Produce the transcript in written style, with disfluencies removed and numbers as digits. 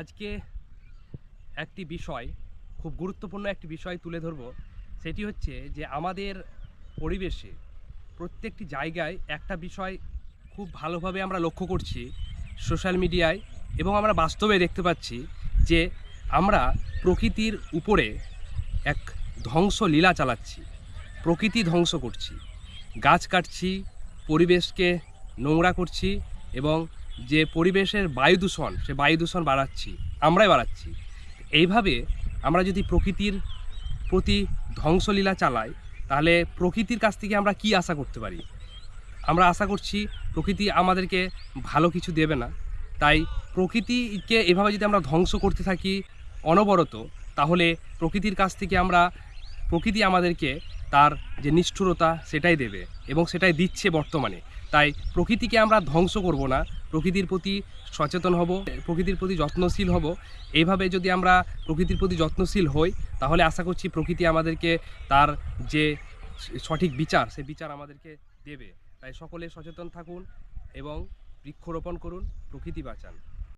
আজকে একটি বিষয়, খুব গুরুত্বপূর্ণ একটি বিষয় তুলে ধরব। সেটি হচ্ছে যে আমাদের পরিবেশে প্রত্যেকটি জায়গায় একটা বিষয় খুব ভালোভাবে আমরা লক্ষ্য করছি সোশ্যাল মিডিয়ায়, এবং আমরা বাস্তবে দেখতে পাচ্ছি যে আমরা প্রকৃতির উপরে এক ধ্বংসলীলা চালাচ্ছি। প্রকৃতি ধ্বংস করছি, গাছ কাটছি, পরিবেশকে নোংরা করছি, এবং যে পরিবেশের বায়ু দূষণ, সে বায়ু দূষণ বাড়াচ্ছি, আমরাই বাড়াচ্ছি। এইভাবে আমরা যদি প্রকৃতির প্রতি ধ্বংসলীলা চালাই, তাহলে প্রকৃতির কাছ থেকে আমরা কি আশা করতে পারি? আমরা আশা করছি প্রকৃতি আমাদেরকে ভালো কিছু দেবে না। তাই প্রকৃতিকে এভাবে যদি আমরা ধ্বংস করতে থাকি অনবরত, তাহলে প্রকৃতির কাছ থেকে প্রকৃতি আমাদেরকে তার যে নিষ্ঠুরতা সেটাই দেবে, এবং সেটাই দিচ্ছে বর্তমানে। তাই প্রকৃতিকে আমরা ধ্বংস করব না, প্রকৃতির প্রতি সচেতন হব, প্রকৃতির প্রতি যত্নশীল হব। এইভাবে যদি আমরা প্রকৃতির প্রতি যত্নশীল হই, তাহলে আশা করছি প্রকৃতি আমাদেরকে তার যে সঠিক বিচার, সে বিচার আমাদেরকে দেবে। তাই সকলে সচেতন থাকুন এবং বৃক্ষরোপণ করুন, প্রকৃতি বাঁচান।